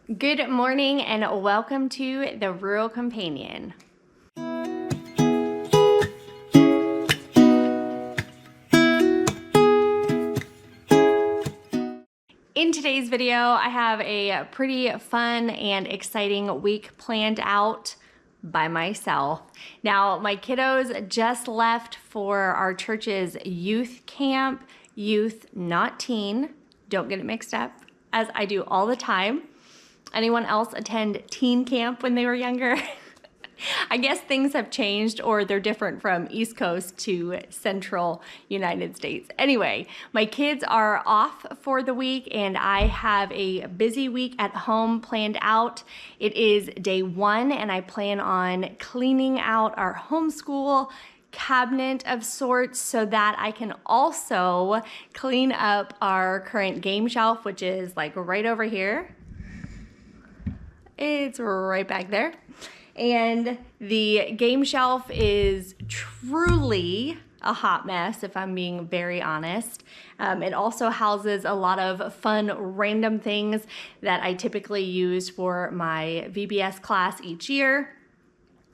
Good morning and welcome to the Rural Companion. In today's video, I have a pretty fun and exciting week planned out by myself. Now, my kiddos just left for our church's youth camp, youth, not teen. Don't get it mixed up, as I do all the time. Anyone else attend teen camp when they were younger? I guess things have changed, or they're different from East Coast to Central United States. Anyway, my kids are off for the week and I have a busy week at home planned out. It is day one and I plan on cleaning out our homeschool cabinet of sorts so that I can also clean up our current game shelf, which is like right over here. It's right back there. And the game shelf is truly a hot mess, if I'm being very honest. It also houses a lot of fun random things that I typically use for my VBS class each year,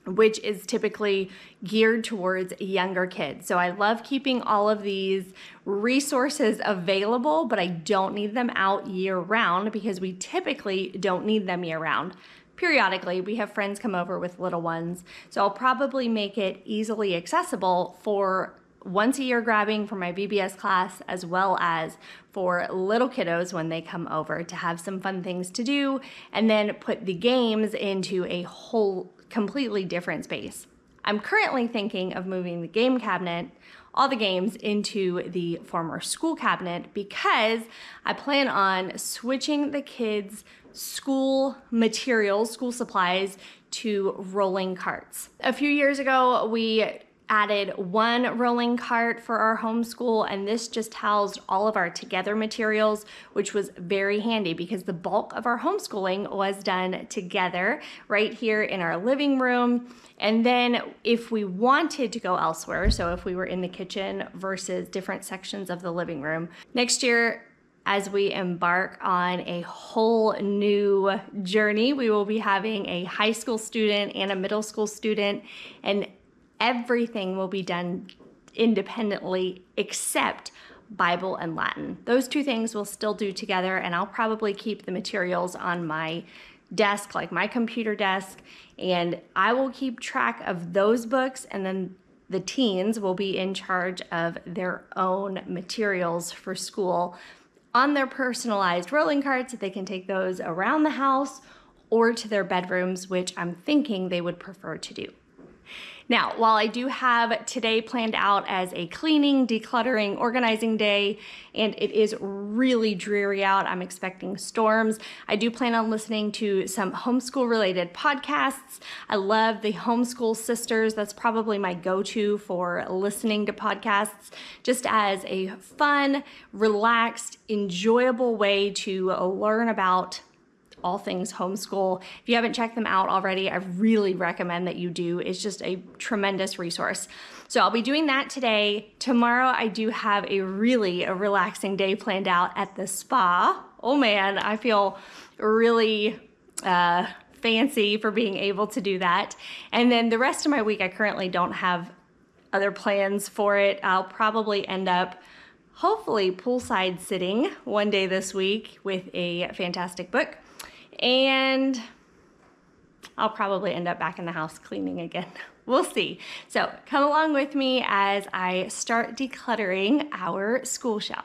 which is typically geared towards younger kids. So I love keeping all of these resources available, but I don't need them out year round because we typically don't need them year round. Periodically, we have friends come over with little ones, so I'll probably make it easily accessible for once a year grabbing for my VBS class, as well as for little kiddos when they come over to have some fun things to do, and then put the games into a whole completely different space. I'm currently thinking of moving the game cabinet, all the games, into the former school cabinet because I plan on switching the kids' school materials, school supplies, to rolling carts. A few years ago, we added one rolling cart for our homeschool, and this just housed all of our together materials, which was very handy because the bulk of our homeschooling was done together right here in our living room. And then if we wanted to go elsewhere, so if we were in the kitchen versus different sections of the living room, next year, as we embark on a whole new journey, we will be having a high school student and a middle school student, and everything will be done independently except Bible and Latin. Those two things we'll still do together, and I'll probably keep the materials on my desk, like my computer desk, and I will keep track of those books, and then the teens will be in charge of their own materials for school on their personalized rolling carts. They can take those around the house or to their bedrooms, which I'm thinking they would prefer to do. Now, while I do have today planned out as a cleaning, decluttering, organizing day, and it is really dreary out, I'm expecting storms, I do plan on listening to some homeschool related podcasts. I love the Homeschool Sisters. That's probably my go-to for listening to podcasts, just as a fun, relaxed, enjoyable way to learn about all things homeschool. If you haven't checked them out already, I really recommend that you do. It's just a tremendous resource. So I'll be doing that today. Tomorrow, I do have a relaxing day planned out at the spa. Oh man, I feel really fancy for being able to do that. And then the rest of my week, I currently don't have other plans for it. I'll probably end up hopefully poolside sitting one day this week with a fantastic book. And I'll probably end up back in the house cleaning again. We'll see. So come along with me as I start decluttering our school shelf.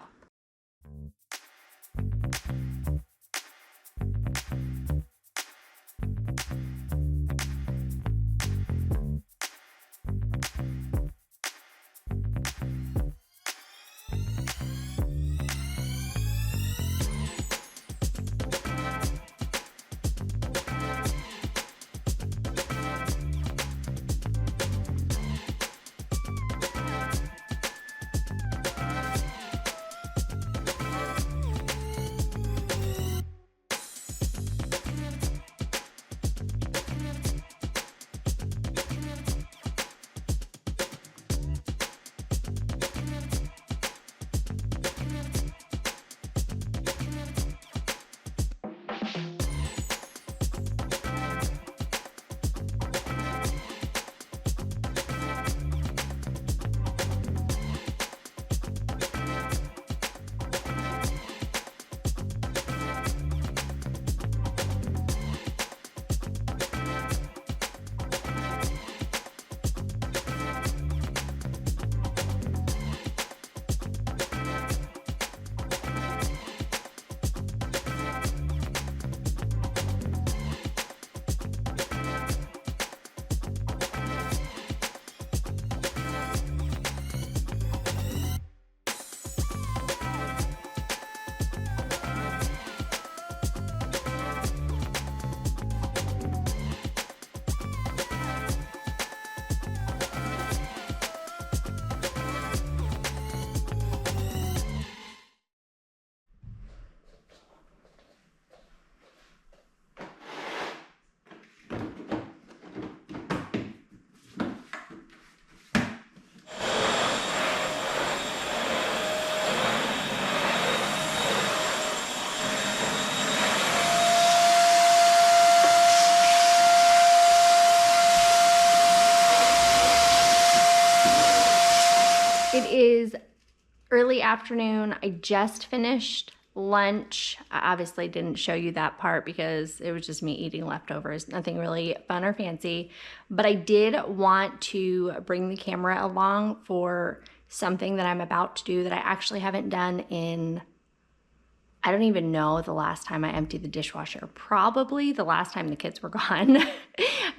early afternoon. I just finished lunch. I obviously didn't show you that part because it was just me eating leftovers, nothing really fun or fancy. But I did want to bring the camera along for something that I'm about to do that I actually haven't done in, I don't even know the last time I emptied the dishwasher. Probably the last time the kids were gone.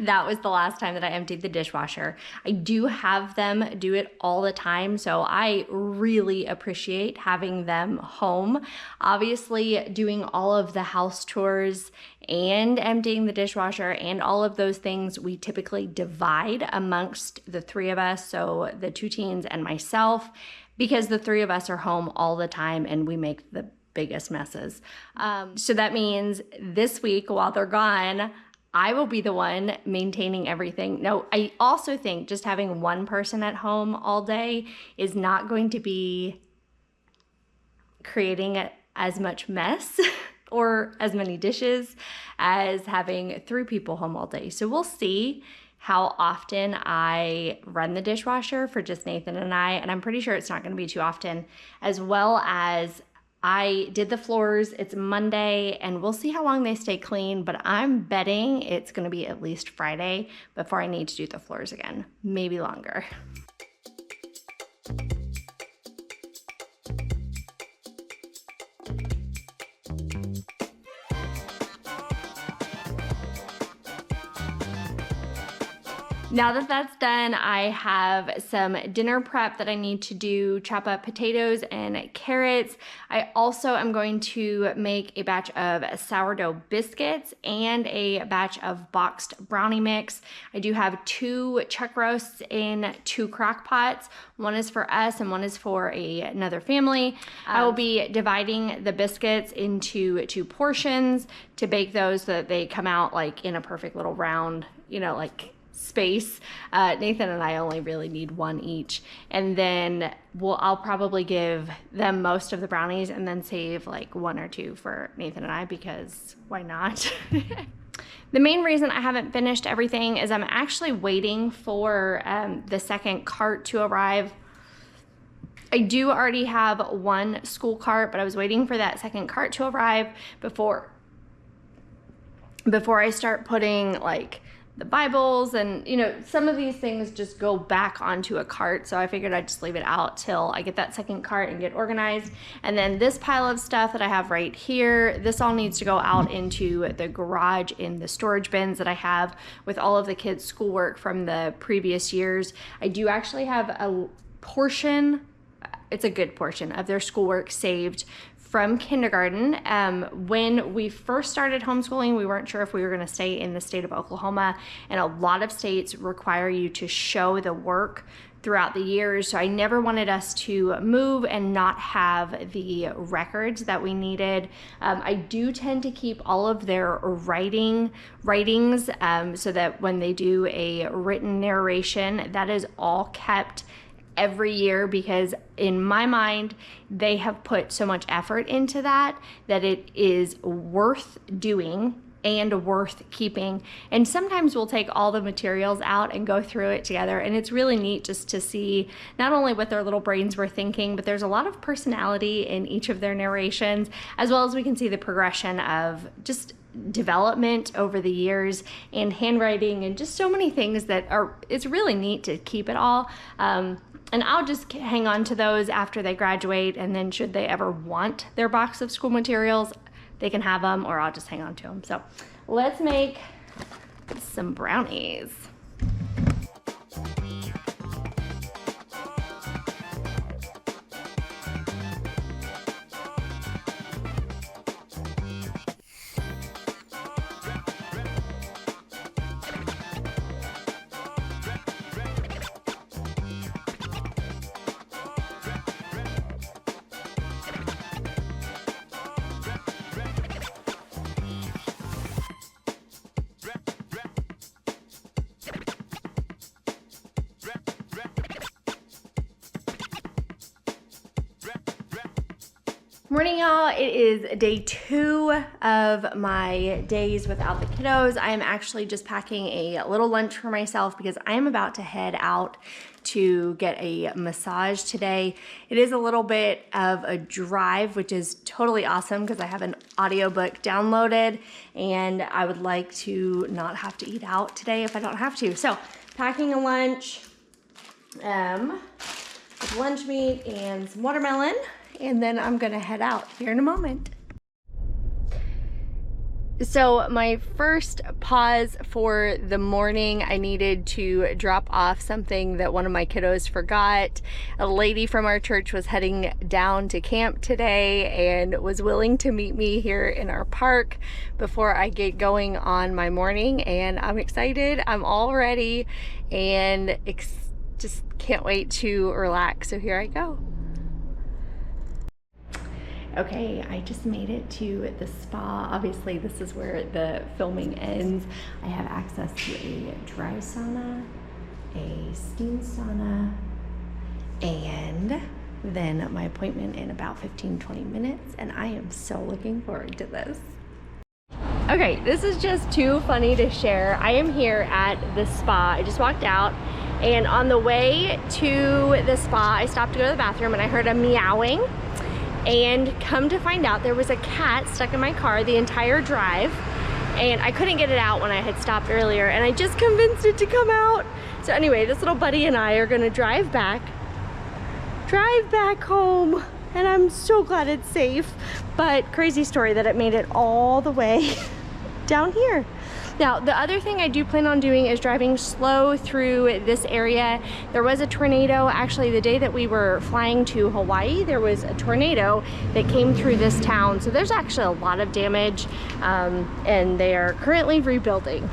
That was the last time that I emptied the dishwasher. I do have them do it all the time, so I really appreciate having them home. Obviously, doing all of the house chores and emptying the dishwasher and all of those things, we typically divide amongst the three of us, so the two teens and myself, because the three of us are home all the time and we make the biggest messes. So that means this week while they're gone, I will be the one maintaining everything. No, I also think just having one person at home all day is not going to be creating as much mess or as many dishes as having three people home all day. So we'll see how often I run the dishwasher for just Nathan and I'm pretty sure it's not going to be too often, as well as I did the floors. It's Monday and we'll see how long they stay clean, but I'm betting it's going to be at least Friday before I need to do the floors again, maybe longer. Now that that's done, I have some dinner prep that I need to do, chop up potatoes and carrots. I also am going to make a batch of sourdough biscuits and a batch of boxed brownie mix. I do have 2 chuck roasts in 2 crock pots. One is for us and one is for another family. I will be dividing the biscuits into 2 portions to bake those so that they come out like in a perfect little round, you know, like space. Nathan and I only really need 1 each, and then I'll probably give them most of the brownies and then save like 1 or 2 for Nathan and I, because why not? The main reason I haven't finished everything is I'm actually waiting for the second cart to arrive. I do already have 1 school cart, but I was waiting for that second cart to arrive before I start putting like the Bibles and, you know, some of these things just go back onto a cart. So I figured I'd just leave it out till I get that second cart and get organized. And then this pile of stuff that I have right here, this all needs to go out into the garage in the storage bins that I have with all of the kids' schoolwork from the previous years. I do actually have a portion, it's a good portion of their schoolwork saved from kindergarten. When we first started homeschooling, we weren't sure if we were going to stay in the state of Oklahoma, and a lot of states require you to show the work throughout the years. So I never wanted us to move and not have the records that we needed. I do tend to keep all of their writings so that when they do a written narration, that is all kept every year, because in my mind, they have put so much effort into that it is worth doing and worth keeping. And sometimes we'll take all the materials out and go through it together, and it's really neat just to see not only what their little brains were thinking, but there's a lot of personality in each of their narrations, as well as we can see the progression of just development over the years and handwriting and just so many things it's really neat to keep it all. And I'll just hang on to those after they graduate, and then should they ever want their box of school materials, they can have them, or I'll just hang on to them. So let's make some brownies. Morning, y'all. It is day 2 of my days without the kiddos. I am actually just packing a little lunch for myself because I am about to head out to get a massage today. It is a little bit of a drive, which is totally awesome because I have an audiobook downloaded and I would like to not have to eat out today if I don't have to. So packing a lunch with lunch meat and some watermelon, and then I'm gonna head out here in a moment. So my first pause for the morning, I needed to drop off something that one of my kiddos forgot. A lady from our church was heading down to camp today and was willing to meet me here in our park before I get going on my morning, and I'm excited. I'm all ready and just can't wait to relax. So here I go. Okay, I just made it to the spa. Obviously, this is where the filming ends. I have access to a dry sauna, a steam sauna, and then my appointment in about 15-20 minutes, and I am so looking forward to this. Okay, this is just too funny to share. I am here at the spa. I just walked out, and on the way to the spa, I stopped to go to the bathroom and I heard a meowing. And come to find out, there was a cat stuck in my car the entire drive, and I couldn't get it out when I had stopped earlier, and I just convinced it to come out. So anyway, this little buddy and I are gonna drive back home, and I'm so glad it's safe. But crazy story that it made it all the way down here. Now, the other thing I do plan on doing is driving slow through this area. There was a tornado, actually the day that we were flying to Hawaii, there was a tornado that came through this town. So there's actually a lot of damage, and they are currently rebuilding.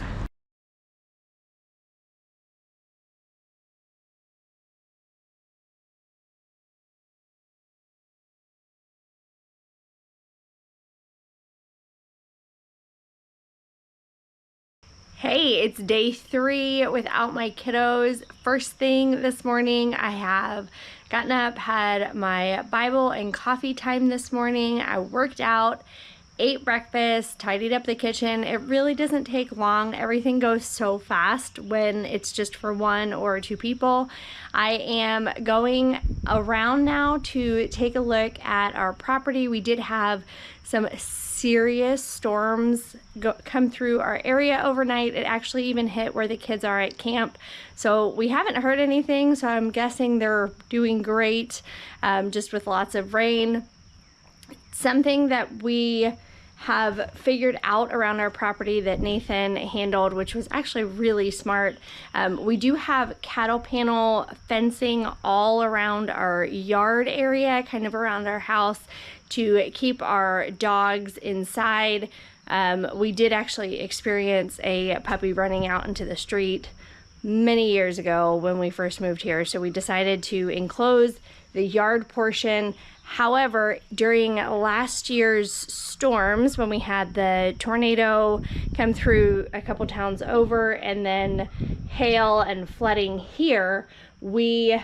Hey, it's day 3 without my kiddos. First thing this morning, I have gotten up, had my Bible and coffee time this morning. I worked out, ate breakfast, tidied up the kitchen. It really doesn't take long. Everything goes so fast when it's just for 1 or 2 people. I am going around now to take a look at our property. We did have some serious storms come through our area overnight. It actually even hit where the kids are at camp. So we haven't heard anything, so I'm guessing they're doing great, just with lots of rain. Something that we have figured out around our property that Nathan handled, which was actually really smart. We do have cattle panel fencing all around our yard area, kind of around our house, to keep our dogs inside. We did actually experience a puppy running out into the street many years ago when we first moved here, so we decided to enclose the yard portion. However, during last year's storms, when we had the tornado come through a couple towns over and then hail and flooding here, we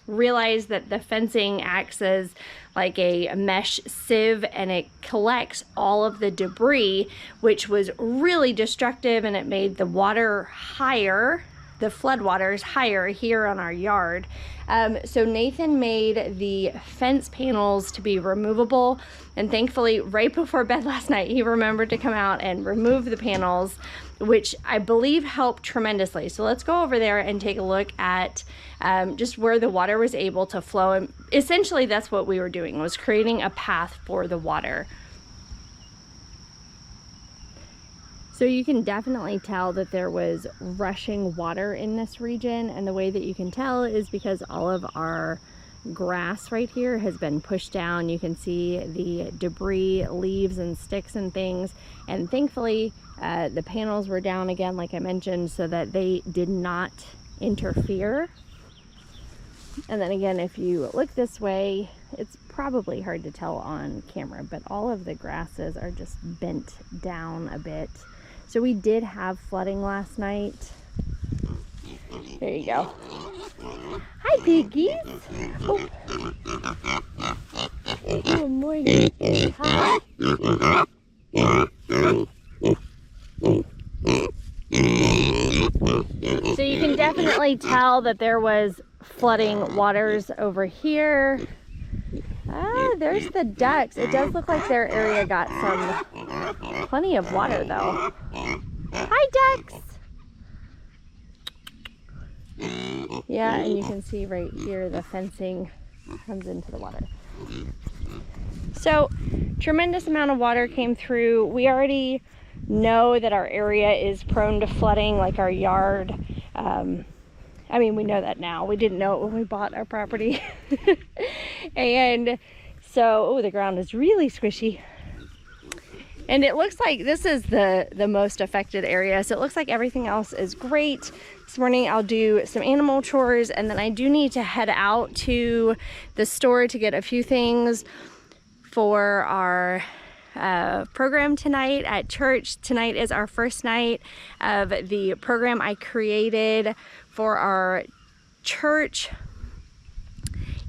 realized that the fencing acts as like a mesh sieve, and it collects all of the debris, which was really destructive, and it made the water higher, the flood waters higher here on our yard. So Nathan made the fence panels to be removable, and thankfully right before bed last night he remembered to come out and remove the panels, which I believe helped tremendously. So let's go over there and take a look at just where the water was able to flow. And essentially that's what we were doing, was creating a path for the water. So you can definitely tell that there was rushing water in this region, and the way that you can tell is because all of our grass right here has been pushed down. You can see the debris, leaves and sticks and things, and thankfully the panels were down again, like I mentioned, so that they did not interfere. And then again, if you look this way, it's probably hard to tell on camera, but all of the grasses are just bent down a bit. So we did have flooding last night. There you go. Hi, piggies. Oh. Good morning. Hi. So you can definitely tell that there was flooding waters over here. Ah, there's the ducks. It does look like their area got plenty of water though. Hi, ducks. Yeah, and you can see right here the fencing comes into the water. So, tremendous amount of water came through. We already know that our area is prone to flooding, like our yard. I mean, we know that now. We didn't know it when we bought our property. And so, oh, the ground is really squishy. And it looks like this is the most affected area. So it looks like everything else is great. This morning I'll do some animal chores, and then I do need to head out to the store to get a few things for our program tonight at church. Tonight is our first night of the program I created for our church.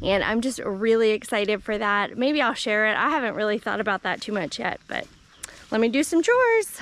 And I'm just really excited for that. Maybe I'll share it. I haven't really thought about that too much yet, but let me do some chores.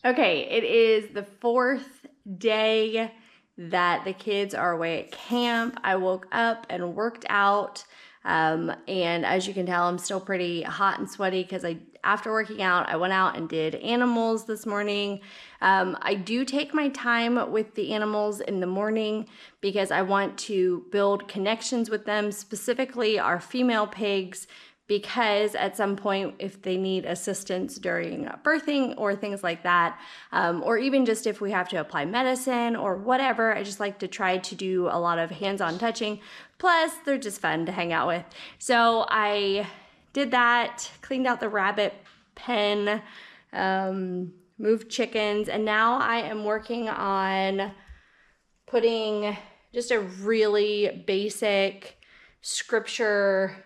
Okay, it is the fourth day that the kids are away at camp. I woke up and worked out, and as you can tell, I'm still pretty hot and sweaty because after working out, I went out and did animals this morning. I do take my time with the animals in the morning because I want to build connections with them, specifically our female pigs, because at some point, if they need assistance during birthing or things like that, or even just if we have to apply medicine or whatever, I just like to try to do a lot of hands-on touching. Plus, they're just fun to hang out with. So I did that, cleaned out the rabbit pen, moved chickens, and now I am working on putting just a really basic scripture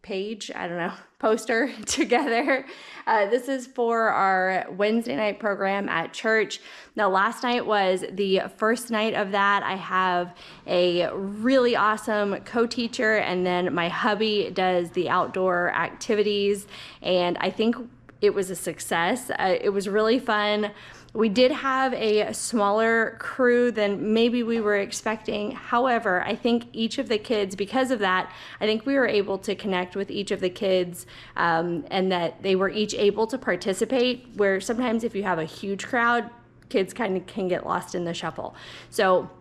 page, I don't know, poster together. This is for our Wednesday night program at church. Now, last night was the first night of that. I have a really awesome co-teacher, and then my hubby does the outdoor activities, and I think it was a success. It was really fun. We did have a smaller crew than maybe we were expecting. However, I think each of the kids, because of that, I think we were able to connect with each of the kids, and that they were each able to participate, where sometimes if you have a huge crowd, kids kind of can get lost in the shuffle. So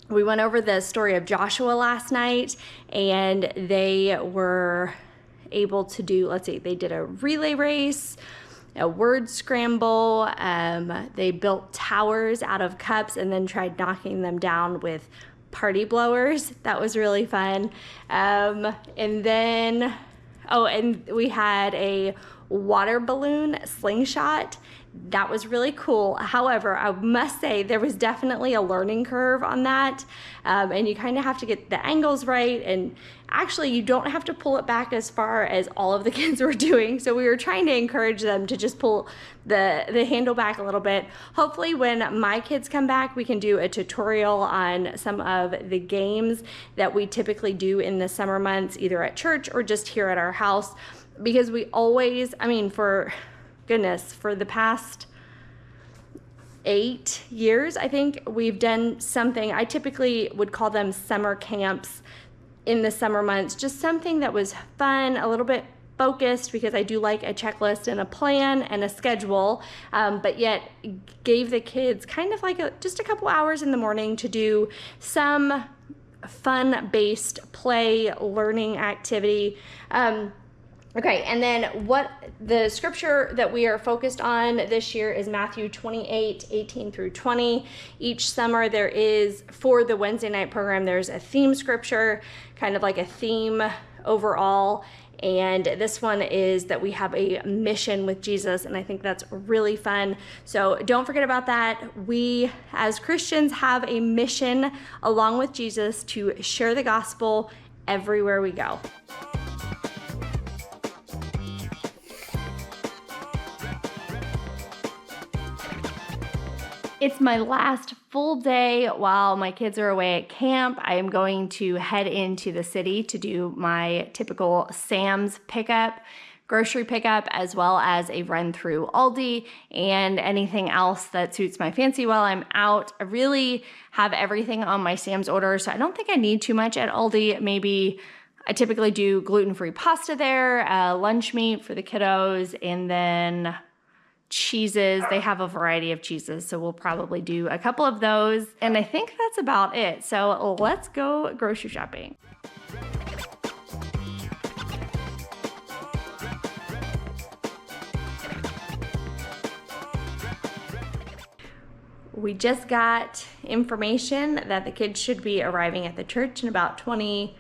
we went over the story of Joshua last night, and they were able to do, they did a relay race, a word scramble. They built towers out of cups and then tried knocking them down with party blowers. That was really fun. And then, and we had a water balloon slingshot. That was really cool. However, I must say there was definitely a learning curve on that. And you kind of have to get the angles right. And actually, you don't have to pull it back as far as all of the kids were doing. So we were trying to encourage them to just pull the handle back a little bit. Hopefully, when my kids come back, we can do a tutorial on some of the games that we typically do in the summer months, either at church or just here at our house. Because we always, for the past 8 years, I think we've done something. I typically would call them summer camps in the summer months, just something that was fun, a little bit focused, because I do like a checklist and a plan and a schedule, but yet gave the kids kind of like just a couple hours in the morning to do some fun-based play learning activity. Okay, and then what the scripture that we are focused on this year is Matthew 28:18 through 20. Each summer there is, for the Wednesday night program, there's a theme scripture, kind of like a theme overall. And this one is that we have a mission with Jesus, and I think that's really fun. So don't forget about that. We, as Christians, have a mission along with Jesus to share the gospel everywhere we go. It's my last full day while my kids are away at camp. I am going to head into the city to do my typical Sam's pickup, grocery pickup, as well as a run through Aldi and anything else that suits my fancy while I'm out. I really have everything on my Sam's order, so I don't think I need too much at Aldi. Maybe I typically do gluten-free pasta there, lunch meat for the kiddos, and then cheeses. They have a variety of cheeses, so we'll probably do a couple of those. And I think that's about it. So let's go grocery shopping. We just got information that the kids should be arriving at the church in about 20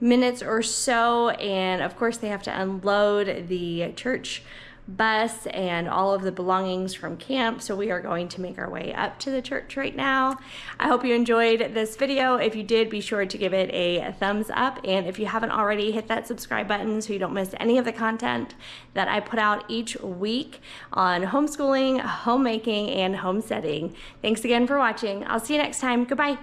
minutes or so. And of course, they have to unload the church bus and all of the belongings from camp, so we are going to make our way up to the church right now. I hope you enjoyed this video. If you did, be sure to give it a thumbs up, and if you haven't already, hit that subscribe button so you don't miss any of the content that I put out each week on homeschooling, homemaking, and homesteading. Thanks again for watching. I'll see you next time. Goodbye.